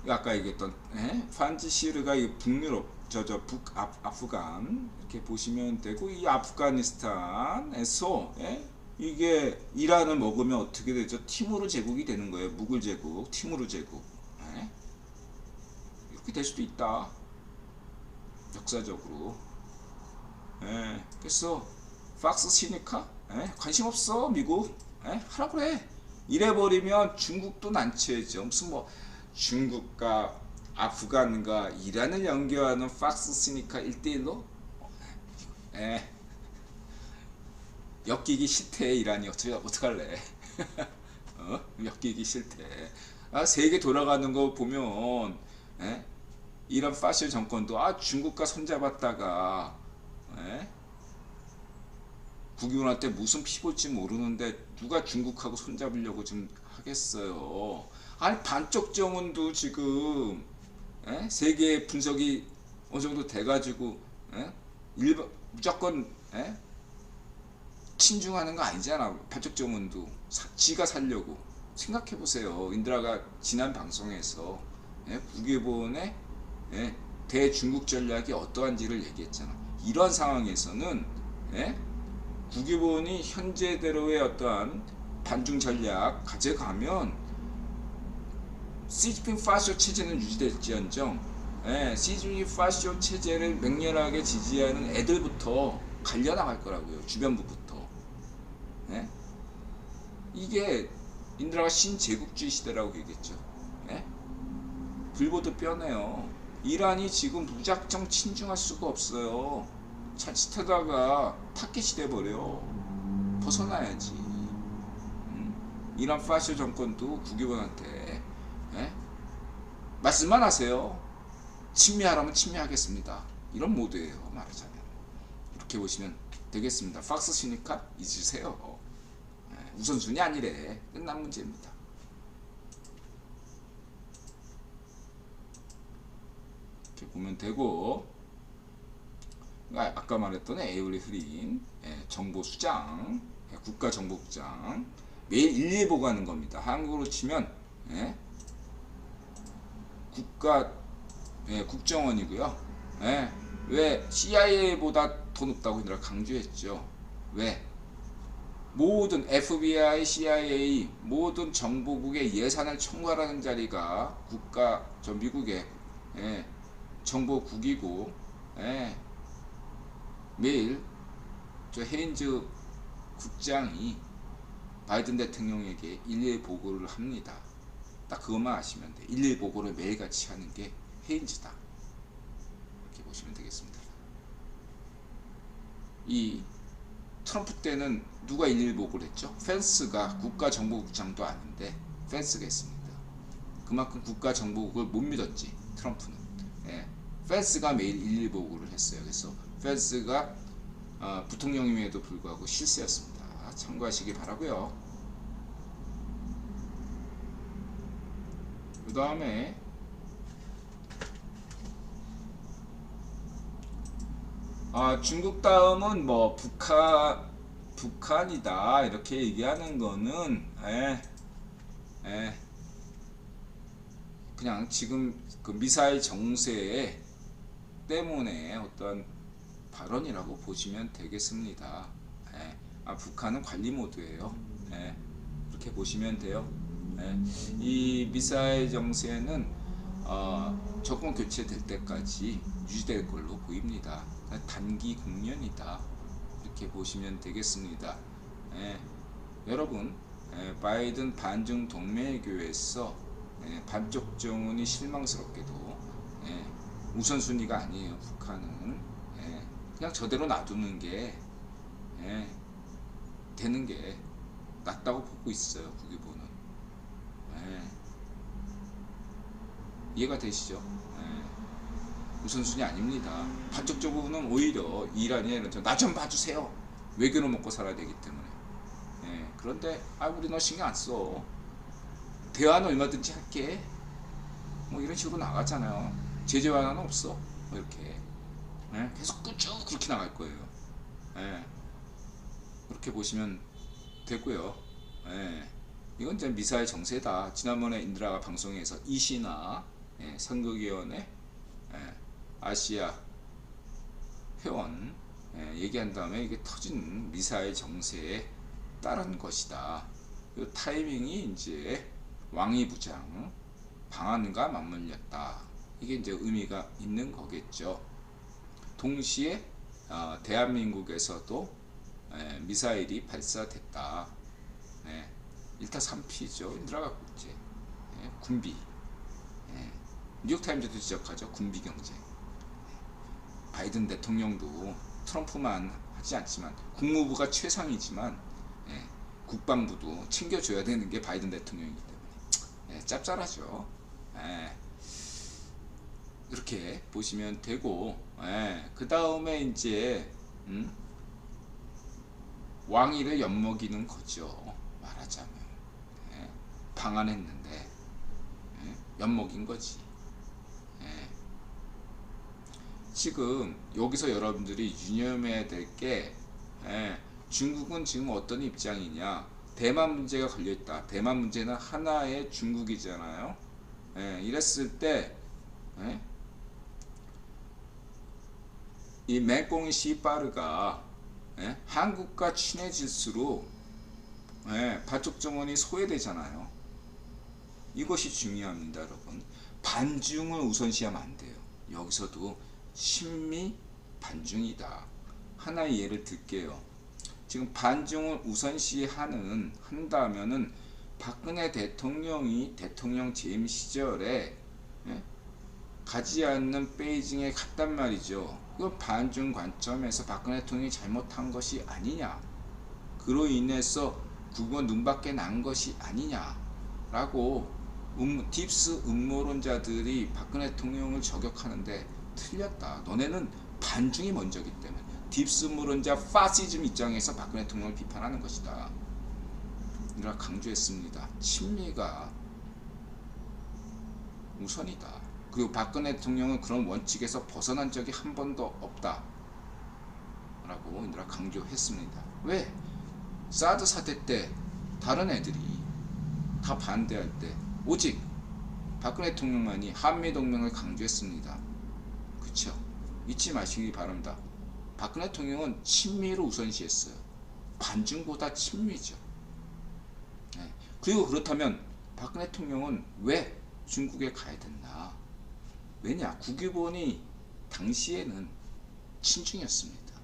아까 얘기했던 판지시르가 이 북유럽 북아프간 이렇게 보시면 되고, 이 아프가니스탄에서 이게 이란을 먹으면 어떻게 되죠? 티무르 제국이 되는 거예요. 무굴 제국, 티무르 제국. 이렇게 될 수도 있다. 역사적으로. 그래서 팍스 시니까 관심 없어 미국. 하라 그래. 이래버리면 중국도 난처해져. 무슨 뭐 중국과 아프간과 이란을 연결하는 팍스 시니까 1대1로 엮이기 싫대. 이란이 어떡할래. 엮이기 싫대. 세계 돌아가는 거 보면 이란 파시 정권도 중국과 손잡았다가 국유원할 때 무슨 피 볼지 모르는데 누가 중국하고 손잡으려고 좀 하겠어요. 아니 반쪽 정원도 지금 세계 분석이 어느 정도 돼가지고 무조건 친중하는 거 아니잖아. 반쪽 정원도 지가 살려고 생각해 보세요. 인드라가 지난 방송에서 국외보원의 대중국 전략이 어떠한지를 얘기했잖아. 이런 상황에서는 국외보원이 현재대로의 어떠한 반중 전략 가져가면 시진핑 파쇼 체제는 유지될지언정 시진핑 파쇼 체제를 맹렬하게 지지하는 애들부터 갈려나갈 거라고요. 주변부부터. 이게 인드라가 신제국주의 시대라고 얘기했죠. 불보듯 뼈네요. 이란이 지금 무작정 친중할 수가 없어요. 자칫하다가 타켓이 돼버려. 벗어나야지. 이란 파쇼 정권도 국유원한테 말씀만 하세요. 침미하라면 침미하겠습니다. 이런 모드예요. 말하자면. 이렇게 보시면 되겠습니다. 팍스 시니까 잊으세요. 우선순위 아니래. 끝난 문제입니다. 이렇게 보면 되고, 아까 말했던 에이블리 흐린 정보수장, 국가정보국장 매일 일일 보고하는 겁니다. 한국으로 치면 국정원이고요. 왜 CIA보다 더 높다고 내가 강조했죠. 왜? 모든 FBI, CIA 모든 정보국의 예산을 총괄하는 자리가 미국의 정보국이고, 매일 저 헤인즈 국장이 바이든 대통령에게 일일 보고를 합니다. 딱 그것만 아시면 돼. 일일 보고를 매일같이 하는 게 헤인즈다. 이렇게 보시면 되겠습니다. 이 트럼프 때는 누가 일일 보고를 했죠? 펜스가 국가정보국장도 아닌데 펜스가 했습니다. 그만큼 국가정보국을 못 믿었지, 트럼프는. 펜스가 매일 일일 보고를 했어요. 그래서 펜스가 부통령임에도 불구하고 실세였습니다. 참고하시기 바라고요. 그 다음에 중국 다음은 뭐 북한이다 이렇게 얘기하는 거는 그냥 지금 그 미사일 정세 때문에 어떤 발언이라고 보시면 되겠습니다. 북한은 관리 모드예요. 그렇게 보시면 돼요. 이 미사일 정세는 정권 교체될 때까지 유지될 걸로 보입니다. 단기 국면이다. 이렇게 보시면 되겠습니다. 여러분, 바이든 반중 동맹교회에서 반쪽 정원이 실망스럽게도 우선순위가 아니에요. 북한은 그냥 저대로 놔두는 게 되는 게 낫다고 보고 있어요. 국유보는. 이해가 되시죠? 우선순위 아닙니다. 반쪽 정부는 오히려 이란이 나 좀 봐주세요. 외교는 먹고 살아야 되기 때문에. 그런데 우리 너 신경 안 써. 대화는 얼마든지 할게. 뭐 이런 식으로 나가잖아요. 제재 완화는 없어. 뭐 이렇게. 계속 쭉 그렇게 나갈 거예요. 그렇게 보시면 되고요. 이건 이제 미사일 정세다. 지난번에 인드라가 방송에서 이시나 선거위원회 아시아 회원 얘기한 다음에 이게 터진 미사일 정세에 따른 것이다. 이 타이밍이 이제 왕위부장 방한과 맞물렸다. 이게 이제 의미가 있는 거겠죠. 동시에 대한민국에서도 미사일이 발사됐다. 1타 3피죠. 인드라 국제 군비. 뉴욕타임즈도 지적하죠. 군비 경쟁. 바이든 대통령도 트럼프만 하지 않지만 국무부가 최상이지만 국방부도 챙겨줘야 되는 게 바이든 대통령이기 때문에 짭짤하죠. 이렇게 보시면 되고, 그 다음에 이제 왕위를 엿먹이는 거죠. 말하자면 방한했는데 엿먹인 거지. 지금 여기서 여러분들이 유념해야 될 게 중국은 지금 어떤 입장이냐. 대만 문제가 걸려있다. 대만 문제는 하나의 중국이잖아요. 이랬을 때 이 맹꽁이 씨빠르가 한국과 친해질수록 바쪽 정원이 소외되잖아요. 이것이 중요합니다, 여러분. 반중을 우선시하면 안 돼요. 여기서도 친미 반중이다. 하나의 예를 들게요. 지금 반중을 한다면은 박근혜 대통령이 대통령 재임 시절에 가지 않는 베이징에 갔단 말이죠. 이건 반중 관점에서 박근혜 대통령이 잘못한 것이 아니냐. 그로 인해서 국원 눈밖에 난 것이 아니냐라고 딥스 음모론자들이 박근혜 대통령을 저격하는데 틀렸다. 너네는 반중이 먼저기 때문에 딥스 음모론자 파시즘 입장에서 박근혜 대통령을 비판하는 것이다. 이라 강조했습니다. 친미가 우선이다. 그리고 박근혜 대통령은 그런 원칙에서 벗어난 적이 한 번도 없다. 라고 이라 강조했습니다. 왜? 사드 사태 때 다른 애들이 다 반대할 때 오직 박근혜 대통령만이 한미동맹을 강조했습니다. 그쵸? 잊지 마시기 바랍니다. 박근혜 대통령은 친미를 우선시했어요. 반중보다 친미죠. 그리고 그렇다면 박근혜 대통령은 왜 중국에 가야 됐나? 왜냐? 국유본이 당시에는 친중이었습니다.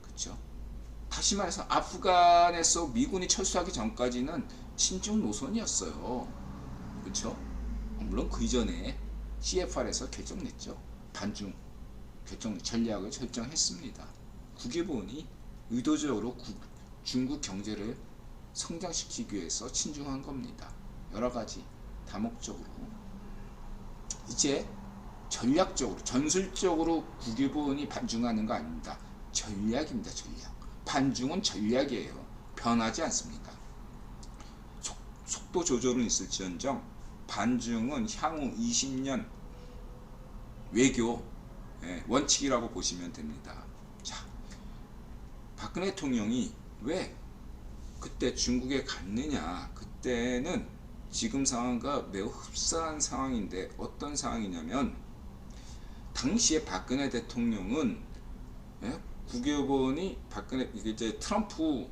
그쵸? 다시 말해서 아프간에서 미군이 철수하기 전까지는 친중 노선이었어요. 그쵸? 물론 그 이전에 CFR에서 결정냈죠. 반중 전략을 결정했습니다. 국유본이 의도적으로 중국 경제를 성장시키기 위해서 친중한 겁니다. 여러가지 다목적으로. 이제 전략적으로 전술적으로 국유본이 반중하는 거 아닙니다. 전략입니다. 전략. 반중은 전략이에요. 변하지 않습니다. 속도 조절은 있을지언정 반중은 향후 20년 외교 원칙이라고 보시면 됩니다. 자, 박근혜 대통령이 왜 그때 중국에 갔느냐. 그때는 지금 상황과 매우 흡사한 상황인데 어떤 상황이냐면 당시에 박근혜 대통령은 국유본이 박근혜 이제 트럼프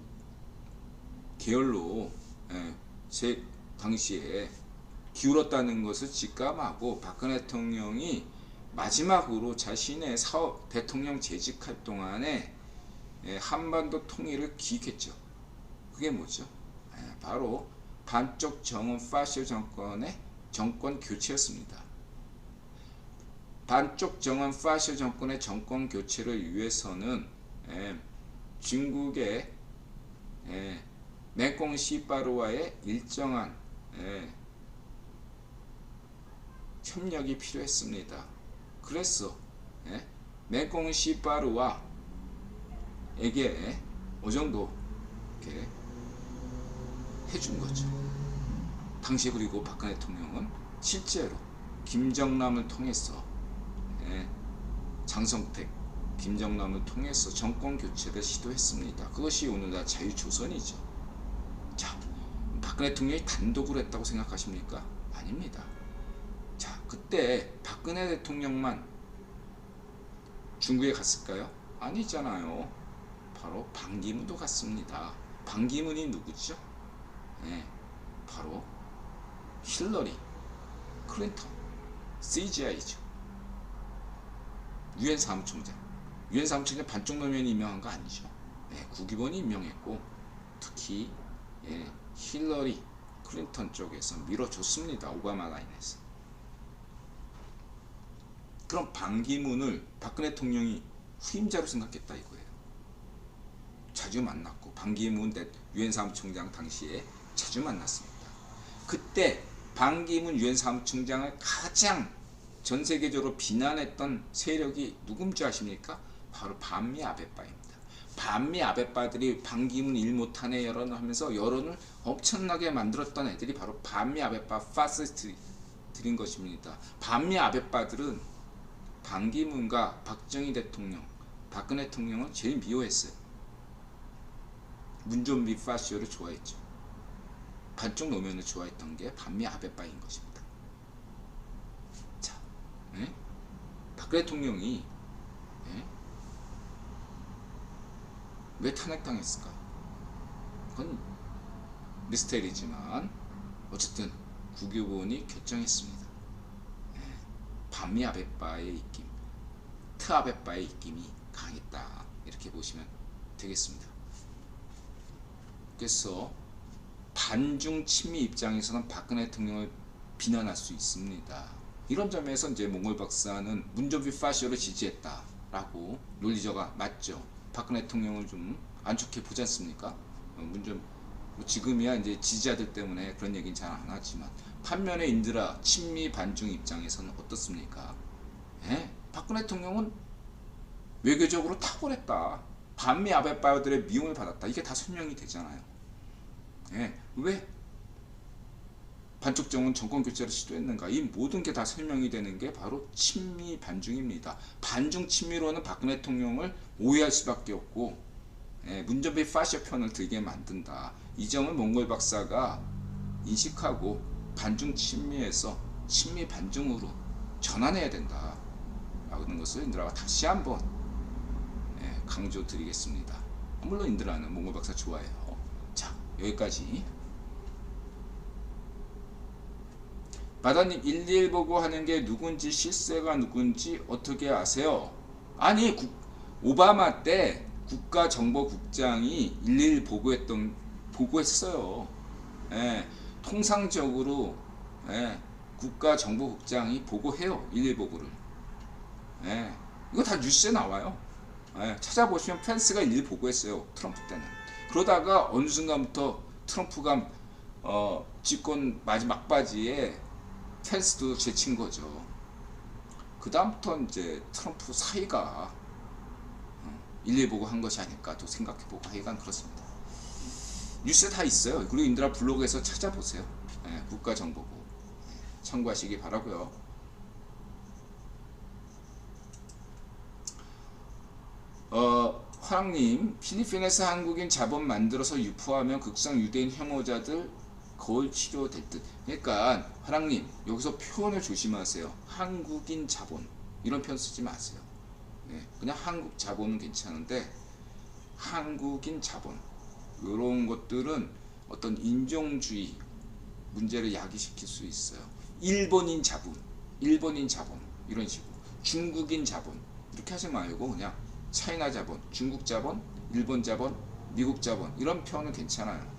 계열로 제 당시에 기울었다는 것을 직감하고 박근혜 대통령이 마지막으로 자신의 대통령 재직할 동안에 한반도 통일을 기획했죠. 그게 뭐죠? 바로 반쪽 정원 파시오 정권의 정권 교체였습니다. 반쪽 정원 파시오 정권의 정권 교체를 위해서는 중국의 맹꽁 씨빠르와의 일정한 협력이 필요했습니다. 그래서 맹꽁 씨빠르와에게 어느 정도 이렇게 해준 거죠. 당시에. 그리고 박근혜 대통령은 실제로 김정남을 통해서 장성택, 김정남을 통해서 정권 교체를 시도했습니다. 그것이 오늘날 자유조선이죠. 자, 박근혜 대통령이 단독으로 했다고 생각하십니까? 아닙니다. 자, 그때 박근혜 대통령만 중국에 갔을까요? 아니잖아요. 바로 반기문도 갔습니다. 반기문이 누구죠? 네, 바로 힐러리 클린턴 CGI죠. 유엔 사무총장. 유엔 사무총장 반쪽 노면이 임명한 거 아니죠. 네, 국익원이 임명했고 특히 힐러리 클린턴 쪽에서 밀어줬습니다. 오바마 라인에서. 그럼 반기문을 박근혜 대통령이 후임자로 생각했다 이거예요. 자주 만났고 반기문 유엔 사무총장 당시에 자주 만났습니다. 그때 반기문 유엔 사무총장을 가장 전 세계적으로 비난했던 세력이 누군지 아십니까? 바로 반미 아베빠입니다. 반미 아베빠들이 반기문 일 못하네 여론을 하면서 여론을 엄청나게 만들었던 애들이 바로 반미 아베빠 파시스트들인 것입니다. 반미 아베빠들은 반기문과 박정희 대통령, 박근혜 대통령을 제일 미워했어요. 문존비 파시오를 좋아했죠. 반쪽 노면을 좋아했던 게 반미 아베빠인 것입니다. 자, 박근혜 대통령이 왜 탄핵당했을까? 그건 미스테리지만 어쨌든 국유본이 결정했습니다. 반미 아베빠의 입김, 트아베빠의 입김이 강했다 이렇게 보시면 되겠습니다. 그래서 반중 친미 입장에서는 박근혜 대통령을 비난할 수 있습니다. 이런 점에서 이제 몽골 박사는 문존비 파시오를 지지했다라고 논리적가 맞죠. 박근혜 대통령을 좀 안 좋게 보지 않습니까? 지금이야 이제 지지자들 때문에 그런 얘기는 잘 안 하지만 반면에 인드라 친미 반중 입장에서는 어떻습니까? 박근혜 대통령은 외교적으로 탁월했다. 반미 아베빠들의 미움을 받았다. 이게 다 설명이 되잖아요. 왜 반쪽 정권 교체를 시도했는가? 이 모든 게 다 설명이 되는 게 바로 친미 반중입니다. 반중 친미로는 박근혜 대통령을 오해할 수밖에 없고 문존비 파시오 편을 들게 만든다. 이 점을 몽골 박사가 인식하고 반중 친미에서 친미 반중으로 전환해야 된다 라는 것을 인드라가 다시 한번 강조드리겠습니다. 물론 인드라는 몽골 박사 좋아해요. 자, 여기까지. 바다님 111 보고 하는 게 누군지 실세가 누군지 어떻게 아세요? 아니 오바마 때 국가정보국장이 111 보고했어요. 통상적으로 국가정보국장이 보고해요. 111 보고를. 이거 다 뉴스에 나와요. 찾아보시면 펜스가 111 보고했어요. 트럼프 때는. 그러다가 어느 순간부터 트럼프가 집권 막바지에 펜스도 제친 거죠. 그 다음부터 이제 트럼프 사이가 111 보고 한 것이 아닐까 또 생각해보고 하여간 그렇습니다. 뉴스에 다 있어요. 그리고 인드라 블로그에서 찾아보세요. 국가정보부 참고하시기 바라고요. 화랑님, 필리핀에서 한국인 자본 만들어서 유포하면 극성 유대인 혐오자들 거울 치료될 듯. 그러니까 화랑님 여기서 표현을 조심하세요. 한국인 자본 이런 표현 쓰지 마세요. 그냥 한국 자본은 괜찮은데 한국인 자본 이런 것들은 어떤 인종주의 문제를 야기시킬 수 있어요. 일본인 자본 이런 식으로 중국인 자본 이렇게 하지 말고 그냥 차이나 자본, 중국 자본, 일본 자본, 미국 자본 이런 표현은 괜찮아요.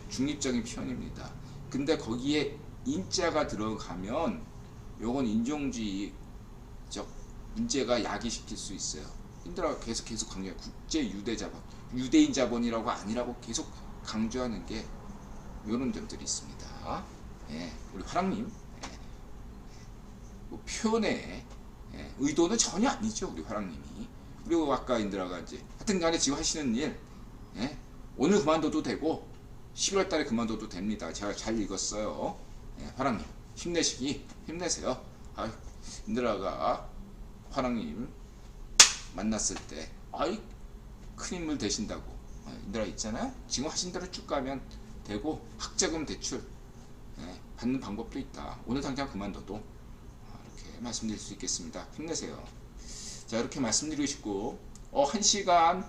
중립적인 표현입니다. 근데 거기에 인자가 들어가면 요건 인종주의적 문제가 야기시킬 수 있어요. 인드라가 계속 강조해요. 국제 유대 자본, 유대인 자본이라고 아니라고 계속 강조하는 게 이런 점들이 있습니다. 우리 화랑님 뭐 표현의 의도는 전혀 아니죠. 우리 화랑님이. 그리고 아까 인드라가 이제 하여튼간에 지금 하시는 일 오늘 그만둬도 되고 11월 달에 그만둬도 됩니다. 제가 잘 읽었어요. 화랑님 힘내세요. 인드라가 화랑님 만났을 때 큰 인물 되신다고 인드라 있잖아요. 지금 하신 대로 쭉 가면 되고 학자금 대출 받는 방법도 있다. 오늘 당장 그만둬도 말씀드릴 수 있겠습니다. 힘내세요. 자, 이렇게 말씀드리고 싶고 1시간